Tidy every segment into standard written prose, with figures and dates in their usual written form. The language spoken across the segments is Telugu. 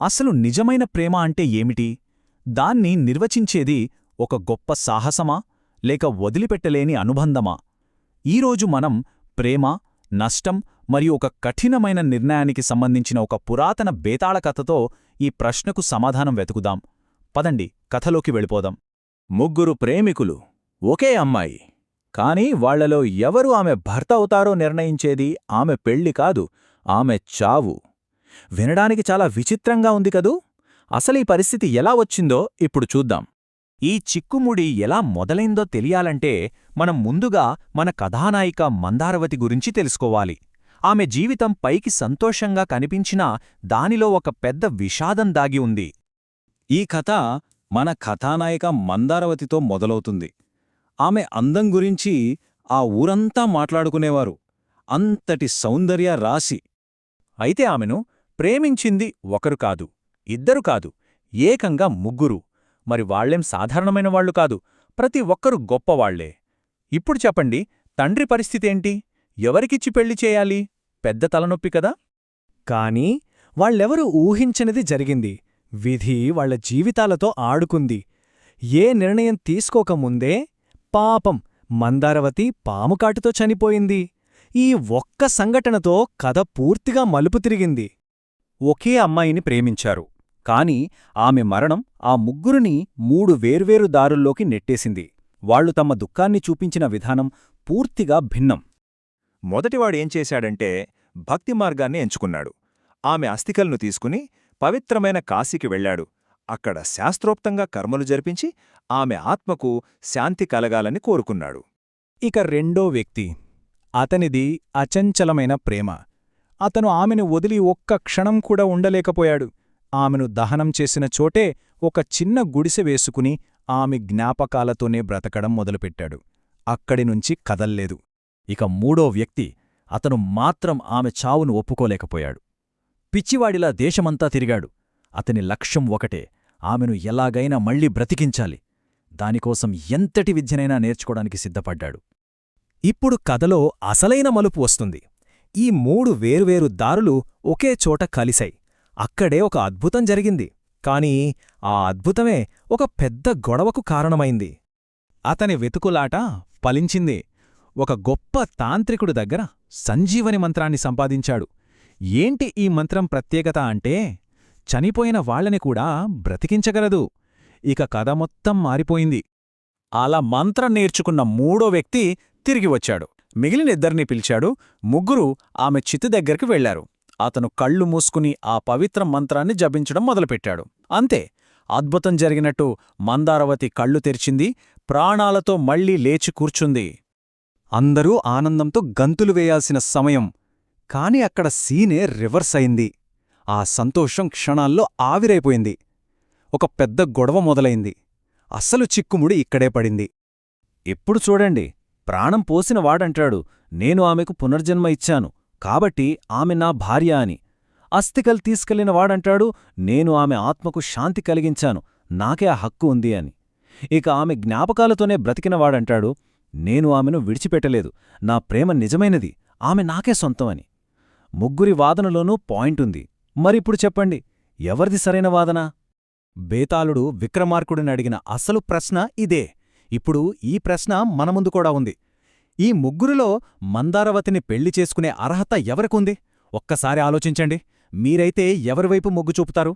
అసలు నిజమైన ప్రేమ అంటే ఏమిటి? దాన్ని నిర్వచించేది ఒక గొప్ప సాహసమా లేక వదిలిపెట్టలేని అనుబంధమా? ఈరోజు మనం ప్రేమ, నష్టం మరియు ఒక కఠినమైన నిర్ణయానికి సంబంధించిన ఒక పురాతన బేతాళ కథతో ఈ ప్రశ్నకు సమాధానం వెతుకుదాం. పదండి, కథలోకి వెళ్ళిపోదాం. ముగ్గురు ప్రేమికులు, ఒకే అమ్మాయి. కాని వాళ్లలో ఎవరు ఆమె భర్త అవుతారో నిర్ణయించేది ఆమె పెళ్లి కాదు, ఆమె చావు. వినడానికి చాలా విచిత్రంగా ఉంది కదూ? అసలీ పరిస్థితి ఎలా వచ్చిందో ఇప్పుడు చూద్దాం. ఈ చిక్కుముడి ఎలా మొదలైందో తెలియాలంటే మనం ముందుగా మన కథానాయిక మందారవతి గురించి తెలుసుకోవాలి. ఆమె జీవితం పైకి సంతోషంగా కనిపించినా దానిలో ఒక పెద్ద విషాదం దాగి ఉంది. ఈ కథ మన కథానాయిక మందారవతితో మొదలవుతుంది. ఆమె అందం గురించి ఆ ఊరంతా మాట్లాడుకునేవారు. అంతటి సౌందర్య రాశి. అయితే ఆమెను ప్రేమించింది ఒకరు కాదు, ఇద్దరు కాదు, ఏకంగా ముగ్గురు. మరి వాళ్లేం సాధారణమైన వాళ్లు కాదు, ప్రతి ఒక్కరు గొప్పవాళ్లే. ఇప్పుడు చెప్పండి, తండ్రి పరిస్థితేంటి? ఎవరికిచ్చి పెళ్లి చేయాలి? పెద్ద తలనొప్పి కదా. కాని వాళ్ళెవరూ ఊహించనిది జరిగింది. విధి వాళ్ల జీవితాలతో ఆడుకుంది. ఏ నిర్ణయం తీసుకోకముందే పాపం మందారవతి పాముకాటుతో చనిపోయింది. ఈ ఒక్క సంఘటనతో కథ పూర్తిగా మలుపు తిరిగింది. ఒకే అమ్మాయిని ప్రేమించారు, కాని ఆమె మరణం ఆ ముగ్గురిని మూడు వేర్వేరు దారుల్లోకి నెట్టేసింది. వాళ్లు తమ దుఃఖాన్ని చూపించిన విధానం పూర్తిగా భిన్నం. మొదటివాడేం చేశాడంటే భక్తి మార్గాన్ని ఎంచుకున్నాడు. ఆమె అస్థికలను తీసుకుని పవిత్రమైన కాశీకి వెళ్లాడు. అక్కడ శాస్త్రోక్తంగా కర్మలు జరిపించి ఆమె ఆత్మకు శాంతి కలగాలని కోరుకున్నాడు. ఇక రెండో వ్యక్తి, అతనిది అచంచలమైన ప్రేమ. అతను ఆమెను వదిలి ఒక్క క్షణం కూడా ఉండలేకపోయాడు. ఆమెను దహనం చేసిన చోటే ఒక చిన్న గుడిసె వేసుకుని ఆమె జ్ఞాపకాలతోనే బ్రతకడం మొదలుపెట్టాడు. అక్కడినుంచి కదల్లేదు. ఇక మూడో వ్యక్తి, అతను మాత్రం ఆమె చావును ఒప్పుకోలేకపోయాడు. పిచ్చివాడిలా దేశమంతా తిరిగాడు. అతని లక్ష్యం ఒకటే, ఆమెను ఎలాగైనా మళ్లీ బ్రతికించాలి. దానికోసం ఎంతటి విద్యనైనా నేర్చుకోడానికి సిద్ధపడ్డాడు. ఇప్పుడు కథలో అసలైన మలుపు వస్తుంది. ఈ మూడు వేర్వేరు దారులు ఒకే చోట కలిశాయి. అక్కడే ఒక అద్భుతం జరిగింది. కాని ఆ అద్భుతమే ఒక పెద్ద గొడవకు కారణమైంది. అతని వెతుకులాట ఫలించింది. ఒక గొప్ప తాంత్రికుడి దగ్గర సంజీవని మంత్రాన్ని సంపాదించాడు. ఏంటి ఈ మంత్రం ప్రత్యేకత అంటే, చనిపోయిన వాళ్లని కూడా బ్రతికించగలదు. ఇక కథ మొత్తం మారిపోయింది. అలా మంత్రం నేర్చుకున్న మూడో వ్యక్తి తిరిగి వచ్చాడు. మిగిలిన ఇద్దరినీ పిలిచాడు. ముగ్గురు ఆమె చితి దగ్గరికి వెళ్లారు. అతను కళ్ళు మూసుకుని ఆ పవిత్ర మంత్రాన్ని జపించడం మొదలుపెట్టాడు. అంతే, అద్భుతం జరిగినట్టు మందారవతి కళ్ళు తెరిచింది. ప్రాణాలతో మళ్లీ లేచి కూర్చుంది. అందరూ ఆనందంతో గంతులు వేయాల్సిన సమయం. కాని అక్కడ సీనే రివర్స్ అయింది. ఆ సంతోషం క్షణాల్లో ఆవిరైపోయింది. ఒక పెద్ద గొడవ మొదలైంది. అసలు చిక్కుముడి ఇక్కడే పడింది. ఇప్పుడు చూడండి, ప్రాణం పోసిన వాడంటాడు, నేను ఆమెకు పునర్జన్మ ఇచ్చాను కాబట్టి ఆమె నా భార్య అని. అస్థికలు తీసుకెళ్లిన వాడంటాడు, నేను ఆమె ఆత్మకు శాంతి కలిగించాను, నాకే ఆ హక్కు ఉంది అని. ఇక ఆమె జ్ఞాపకాలతోనే బ్రతికినవాడంటాడు, నేను ఆమెను విడిచిపెట్టలేదు, నా ప్రేమ నిజమైనది, ఆమె నాకే సొంతం అని. ముగ్గురి వాదనలోనూ పాయింటుంది. మరిప్పుడు చెప్పండి, ఎవరిది సరైన వాదన? బేతాళుడు విక్రమార్కుడినడిగిన అసలు ప్రశ్న ఇదే. ఇప్పుడు ఈ ప్రశ్న మన ముందు కూడా ఉంది. ఈ ముగ్గురిలో మందారవతిని పెళ్లి చేసుకునే అర్హత ఎవరికుంది? ఒక్కసారి ఆలోచించండి. మీరైతే ఎవరివైపు మొగ్గు చూపుతారు?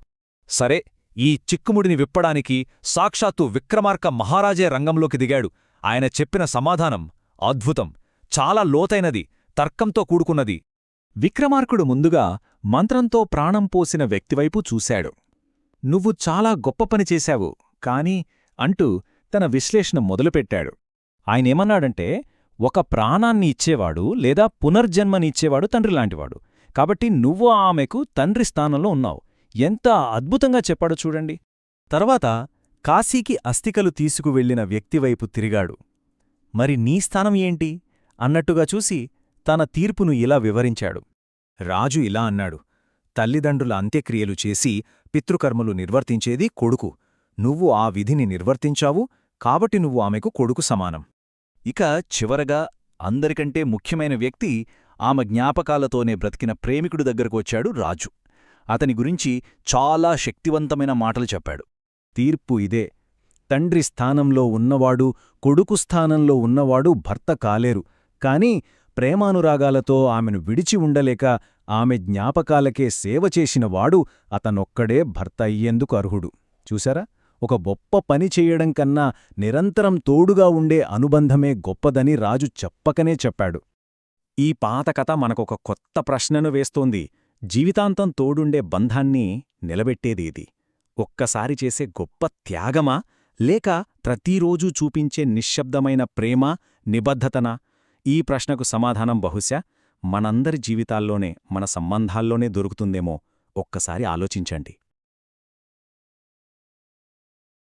సరే, ఈ చిక్కుముడిని విప్పడానికి సాక్షాత్తు విక్రమార్క మహారాజే రంగంలోకి దిగాడు. ఆయన చెప్పిన సమాధానం అద్భుతం, చాలా లోతైనది, తర్కంతో కూడుకున్నది. విక్రమార్కుడు ముందుగా మంత్రంతో ప్రాణం పోసిన వ్యక్తివైపు చూశాడు. నువ్వు చాలా గొప్ప పని చేశావు కాని అంటూ తన విశ్లేషణ మొదలుపెట్టాడు. ఆయనేమన్నాడంటే, ఒక ప్రాణాన్ని ఇచ్చేవాడు లేదా పునర్జన్మని ఇచ్చేవాడు తండ్రిలాంటివాడు. కాబట్టి నువ్వు ఆమెకు తండ్రి స్థానంలో ఉన్నావు. ఎంత అద్భుతంగా చెప్పాడో చూడండి. తర్వాత కాశీకి అస్థికలు తీసుకువెళ్లిన వ్యక్తివైపు తిరిగాడు. మరి నీ స్థానం ఏంటి అన్నట్టుగా చూసి తన తీర్పును ఇలా వివరించాడు. రాజు ఇలా అన్నాడు, తల్లిదండ్రుల అంత్యక్రియలు చేసి పితృకర్మలు నిర్వర్తించేది కొడుకు. నువ్వు ఆ విధిని నిర్వర్తించావు కాబట్టి నువ్వు ఆమెకు కొడుకు సమానం. ఇక చివరగా అందరికంటే ముఖ్యమైన వ్యక్తి, ఆమె జ్ఞాపకాలతోనే బ్రతికిన ప్రేమికుడి దగ్గరకు వచ్చాడు రాజు. అతని గురించి చాలా శక్తివంతమైన మాటలు చెప్పాడు. తీర్పు ఇదే. తండ్రి స్థానంలో ఉన్నవాడు, కొడుకు స్థానంలో ఉన్నవాడు భర్త కాలేరు, కాని ప్రేమానురాగాలతో ఆమెను విడిచి ఉండలేక ఆమె జ్ఞాపకాలకే సేవ చేసినవాడు అతనొక్కడే భర్త అయ్యేందుకు అర్హుడు. చూశారా? ఒక గొప్ప పని చెయ్యడం కన్నా నిరంతరం తోడుగా ఉండే అనుబంధమే గొప్పదని రాజు చెప్పకనే చెప్పాడు. ఈ పాత కథ మనకొక కొత్త ప్రశ్నను వేస్తోంది. జీవితాంతం తోడుండే బంధాన్ని నిలబెట్టేదేది? ఒక్కసారి చేసే గొప్ప త్యాగమా, లేక ప్రతిరోజూ చూపించే నిశ్శబ్దమైన ప్రేమ, నిబద్ధతనా? ఈ ప్రశ్నకు సమాధానం బహుశా మనందరి జీవితాల్లోనే, మన సంబంధాల్లోనే దొరుకుతుందేమో. ఒక్కసారి ఆలోచించండి.